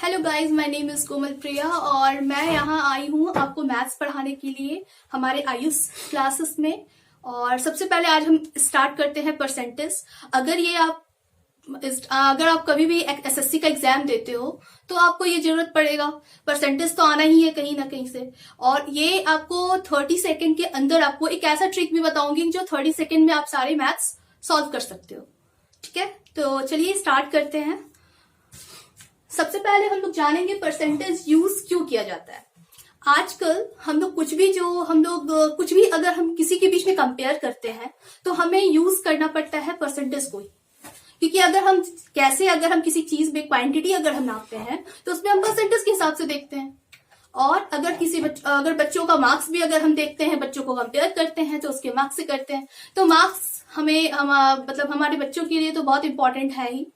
Hello guys, my name is Komal Priya और मैं यहाँ आई हूँ आपको मैथ्स पढ़ाने के लिए हमारे आयुष क्लासेस में। और सबसे पहले आज हम स्टार्ट करते हैं परसेंटेज। अगर आप कभी भी एसएससी का एग्जाम देते हो तो आपको ये जरूरत पड़ेगा, परसेंटेज तो आना ही है कहीं ना कहीं से। और ये आपको 30 सेकेंड के अंदर आपको एक ऐसा ट्रिक भी बताऊंगी जो 30 सेकेंड में आप सारे मैथ्स सॉल्व कर सकते हो। ठीक है, तो चलिए स्टार्ट करते हैं। सबसे पहले हम लोग जानेंगे परसेंटेज यूज क्यों किया जाता है। आजकल हम लोग कुछ भी अगर हम किसी के बीच में कंपेयर करते हैं तो हमें यूज करना पड़ता है परसेंटेज को ही, क्योंकि अगर हम किसी चीज में क्वांटिटी अगर हम नापते हैं तो उसमें हम परसेंटेज के हिसाब से देखते हैं। और अगर बच्चों का मार्क्स भी अगर हम देखते हैं, बच्चों को कंपेयर करते हैं तो उसके मार्क्स से करते हैं। तो मार्क्स हमारे बच्चों के लिए तो बहुत इंपॉर्टेंट है ही।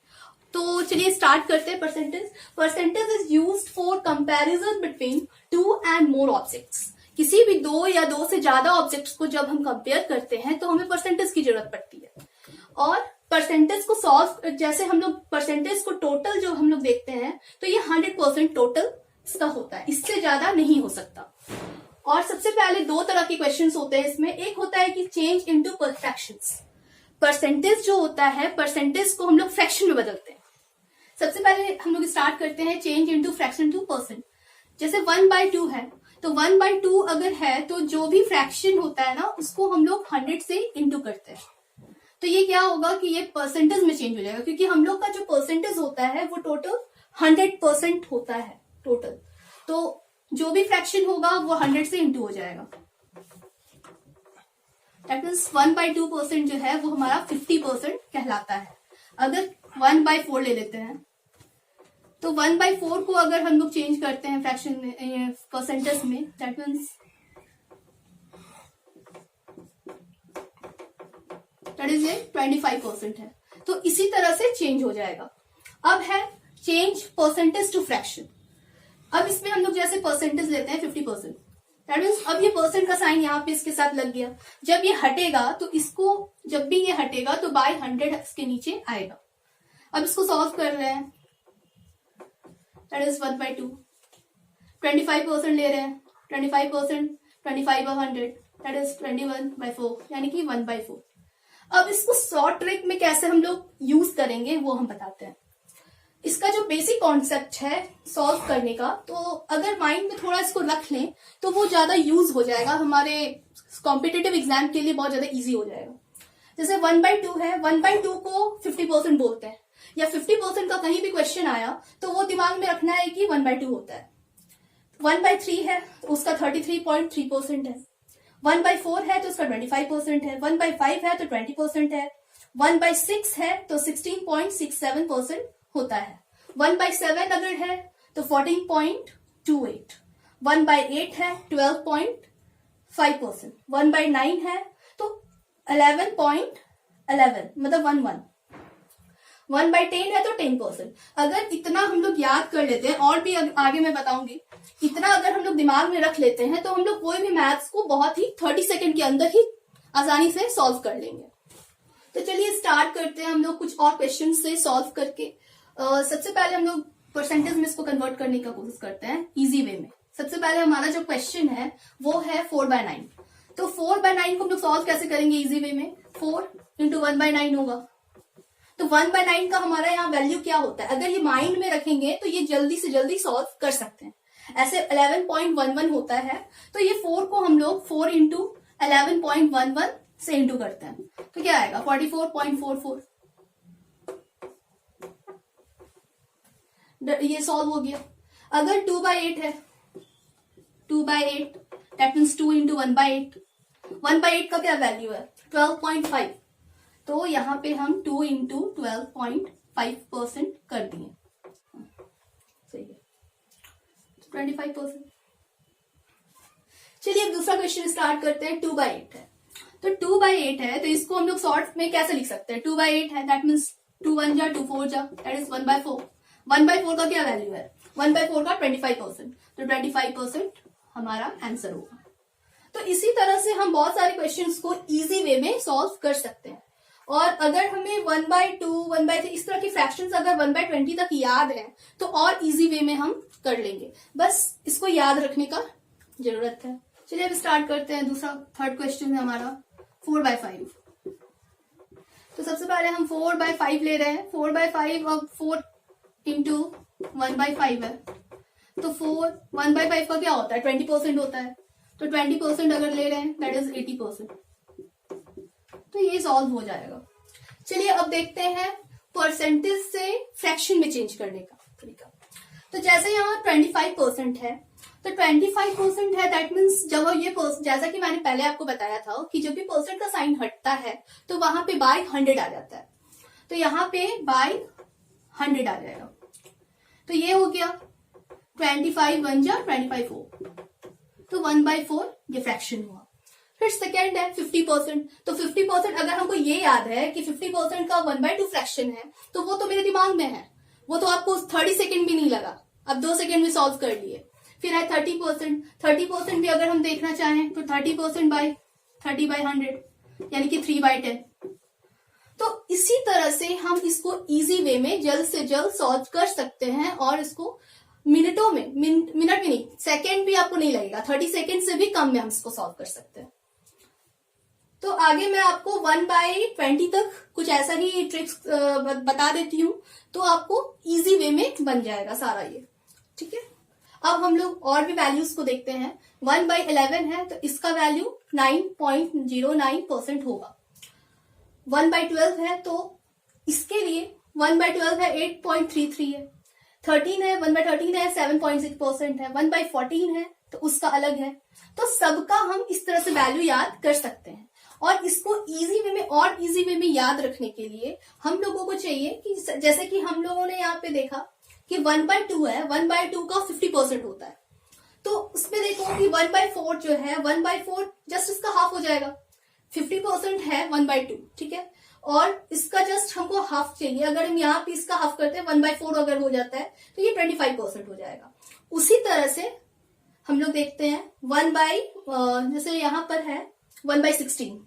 तो चलिए स्टार्ट करते हैं। Percentage is used for comparison between 2 and more objects. किसी भी दो या दो से ज्यादा ऑब्जेक्ट्स को जब हम कंपेयर करते हैं तो हमें परसेंटेज की जरूरत पड़ती है। और परसेंटेज को सॉल्व, जैसे हम लोग परसेंटेज को टोटल जो हम लोग देखते हैं तो ये 100% टोटल इसका होता है, इससे ज्यादा नहीं हो सकता। और सबसे पहले दो तरह के क्वेश्चंस होते हैं इसमें। एक होता है कि चेंज इनटू फ्रैक्शंस। परसेंटेज जो होता है, परसेंटेज को हम लोग फ्रैक्शन में बदलते हैं। सबसे पहले हम लोग स्टार्ट करते हैं change into fraction two percent. जैसे 1/2 है तो 1/2 अगर है तो जो भी फ्रैक्शन होता है ना उसको हम लोग 100 से इंटू करते हैं। तो ये क्या होगा कि ये परसेंटेज में चेंज हो जाएगा, क्योंकि हम लोग का जो परसेंटेज होता है वो टोटल 100% होता है टोटल। तो जो भी फ्रैक्शन होगा वो 100 से इंटू हो जाएगा। दैट मीन्स 1/2% जो है वो हमारा 50% कहलाता है। अगर 1/4 ले लेते हैं तो 1/4 को अगर हम लोग चेंज करते हैं फ्रैक्शन में, परसेंटेज में, दैट मीन्स दैट इज 25% है। तो इसी तरह से चेंज हो जाएगा। अब है चेंज परसेंटेज टू फ्रैक्शन। अब इसमें हम लोग जैसे परसेंटेज लेते हैं 50%, दैट मीन्स अब ये परसेंट का साइन यहाँ पे इसके साथ लग गया। जब ये हटेगा तो इसको, जब भी ये हटेगा तो बाय 100 इसके नीचे आएगा। अब इसको सॉल्व कर रहे हैं, दैट इज 1/2। 25% ले रहे हैं, 25%, 25/100 दैट इज 21/4, यानी कि 1/4। अब इसको शॉर्ट ट्रिक में कैसे हम लोग यूज करेंगे वो हम बताते हैं। इसका जो बेसिक कॉन्सेप्ट है सॉल्व करने का, तो अगर माइंड में थोड़ा इसको रख लें तो वो ज्यादा यूज हो जाएगा, हमारे कॉम्पिटिटिव एग्जाम के लिए बहुत ज्यादा इजी हो जाएगा। जैसे 1/2 है, 1/2 को 50% बोलते हैं, या 50% का कहीं भी क्वेश्चन आया तो वो दिमाग में रखना है कि 1/2 होता है। 1/3 है तो उसका 33.3% है। 1/4 है तो उसका 25% है। 1/5 है तो 20% है। 1/6 है तो 16.67% होता है। 1/7 अगर है तो 14.28। 1/8 है 12.5%। 1/9 है तो 11.11, मतलब 11। 1/10 है तो 10%। अगर इतना हम लोग याद कर लेते हैं, और भी आगे मैं बताऊंगी, इतना अगर हम लोग दिमाग में रख लेते हैं तो हम लोग कोई भी मैथ्स को बहुत ही 30 सेकेंड के अंदर ही आसानी से सॉल्व कर लेंगे। तो चलिए स्टार्ट करते हैं हम लोग कुछ और क्वेश्चन से सॉल्व करके। सबसे पहले हम लोग परसेंटेज में इसको कन्वर्ट करने का कोशिश करते हैं इजी वे में। सबसे पहले हमारा जो क्वेश्चन है वो है 4/9। तो 4/9 को हम लोग सॉल्व कैसे करेंगे इजी वे में? 4 इंटू 1/9 होगा। तो 1/9 का हमारा यहाँ वैल्यू क्या होता है, अगर ये माइंड में रखेंगे तो ये जल्दी से जल्दी सॉल्व कर सकते हैं। ऐसे 11.11 होता है, तो ये 4 को हम लोग 4 इंटू 11.11 से इंटू करते हैं तो क्या आएगा? 44.44। ये सॉल्व हो गया। अगर 2/8 है, 2/8 दैट मीन्स 2 इंटू 1/8। 1/8 का क्या वैल्यू है? 12.5। तो यहाँ पे हम 2 इंटू 12.5% कर दिए, सही है, 25%। चलिए दूसरा क्वेश्चन स्टार्ट करते हैं। 2/8 है, तो 2/8 है तो इसको हम लोग शॉर्ट में कैसे लिख सकते हैं? 2/8 है दैट मीन्स 2 1 जा 2 4 जा, दैट इज 1/4। 1/4 का क्या वैल्यू है? 1/4 का 25%, तो 25% हमारा आंसर होगा। तो इसी तरह से हम बहुत सारे क्वेश्चंस को इजी वे में सॉल्व कर सकते हैं। और अगर हमें 1/2, 1/3 इस तरह की फ्रैक्शंस अगर 1/20 तक याद है तो और इजी वे में हम कर लेंगे। बस इसको याद रखने का जरूरत है। चलिए अब स्टार्ट करते हैं। दूसरा थर्ड क्वेश्चन है हमारा 4/5। तो सबसे पहले हम 4/5 ले रहे हैं। 4/5 अब 4 इंटू 1/5 है, तो 1/5 का क्या होता है? 20% होता है। तो 20% अगर ले रहे हैं दैट इज 80%। तो ये सॉल्व हो जाएगा। चलिए अब देखते हैं परसेंटेज से फ्रैक्शन में चेंज करने का तरीका। तो जैसे यहाँ 25% है, तो 25% है दैट मीन्स जब ये जैसा कि मैंने पहले आपको बताया था कि जब भी परसेंट का साइन हटता है तो वहां पे बाय 100 आ जाता है। तो यहाँ पे बाय 100 आ जाएगा। तो ये हो गया 25 1 जा 25 हो, तो 1/4 ये फ्रैक्शन हुआ। फिर सेकेंड है 50%। तो 50% अगर हमको ये याद है कि 50% का 1/2 फ्रैक्शन है तो वो तो मेरे दिमाग में है, वो तो आपको 30 सेकेंड भी नहीं लगा, अब 2 सेकेंड में सॉल्व कर लिए। फिर है 30%। 30% भी अगर हम देखना चाहें तो 30% बाय 30/100 यानी कि 3/10। तो इसी तरह से हम इसको इजी वे में जल्द से जल्द सॉल्व कर सकते हैं और इसको मिनटों में, मिनट भी नहीं, सेकेंड भी आपको नहीं लगेगा, 30 सेकेंड से भी कम में हम इसको सॉल्व कर सकते हैं। तो आगे मैं आपको 1/20 तक कुछ ऐसा ही ट्रिक्स बता देती हूँ, तो आपको इजी वे में बन जाएगा सारा ये। ठीक है, अब हम लोग और भी वैल्यूज को देखते हैं। 1/11 है तो इसका वैल्यू 9.09% होगा। 1/12 है तो इसके लिए 1/12 है 8.33 है। 13 है 1/13 है 7.6% है। 1/14 है तो उसका अलग है। तो सबका हम इस तरह से वैल्यू याद कर सकते हैं। और इसको इजी वे में और इजी वे में याद रखने के लिए हम लोगों को चाहिए कि जैसे कि हम लोगों ने यहाँ पे देखा कि 1/2 है, 1/2 का 50% होता है। तो उसमें देखो कि 1/4 जो है 1/4 जस्ट इसका हाफ हो जाएगा। 50% है 1/2, ठीक है, और इसका जस्ट हमको हाफ चाहिए। अगर हम यहाँ पे इसका हाफ करते हैं 1/4 अगर हो जाता है तो ये 25% हो जाएगा। उसी तरह से हम लोग देखते हैं जैसे यहाँ पर है 1/16,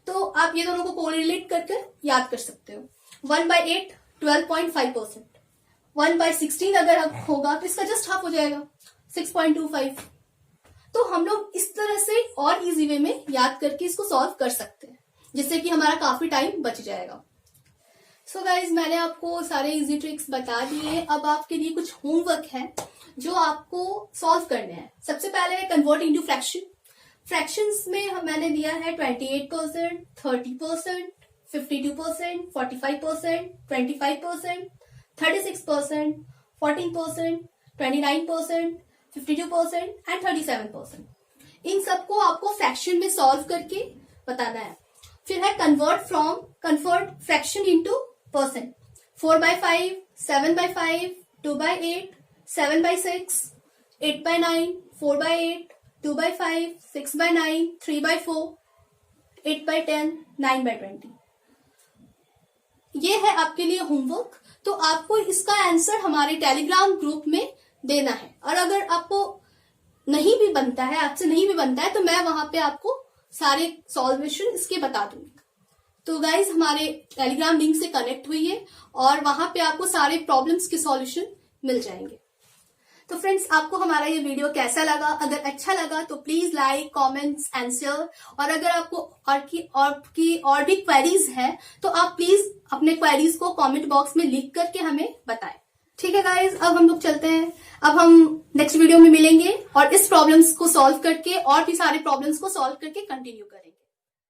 तो आप ये दोनों को कोरिलेट करके याद कर सकते हो। 1/8 12.5%। 1/16 अगर होगा तो इसका जस्ट हाफ हो जाएगा 6.25। तो हम लोग इस तरह से और इजी वे में याद करके इसको सॉल्व कर सकते हैं, जिससे कि हमारा काफी टाइम बच जाएगा। सो गाइज, मैंने आपको सारे इजी ट्रिक्स बता दिए। अब आपके लिए कुछ होमवर्क है जो आपको सॉल्व करने हैं। सबसे पहले है कन्वर्ट इनटू फ्रैक्शन। फ्रैक्शंस में मैंने दिया है 28%, 30%, 52%, 45%, 25%, 36%, 14%, 29%, 52% एंड 37%। इन सबको आपको फ्रैक्शन में सॉल्व करके बताना है। फिर है कन्वर्ट फ्रैक्शन इनटू परसेंट। 4/5, 7/5, 2/8, 7/6, 8/9, 4/8, 2/5, 6/9, 3/4, 8/10, 9/20। ये है आपके लिए होमवर्क। तो आपको इसका आंसर हमारे टेलीग्राम ग्रुप में देना है, और अगर आपको नहीं भी बनता है, आपसे नहीं भी बनता है, तो मैं वहां पे आपको सारे सॉल्वेशन इसके बता दूंगी। तो गाइज, हमारे टेलीग्राम लिंक से कनेक्ट हुई और वहां पे आपको सारे प्रॉब्लम्स के सॉल्यूशन मिल जाएंगे। तो फ्रेंड्स, आपको हमारा ये वीडियो कैसा लगा? अगर अच्छा लगा तो please like, comments and share. और अगर आपको और भी क्वेरीज है तो आप प्लीज अपने क्वेरीज को कमेंट बॉक्स में लिख करके हमें बताएं। ठीक है गाइज, अब हम लोग चलते हैं। अब हम नेक्स्ट वीडियो में मिलेंगे और इस प्रॉब्लम्स को सॉल्व करके और भी सारे प्रॉब्लम्स को सॉल्व करके कंटिन्यू करेंगे।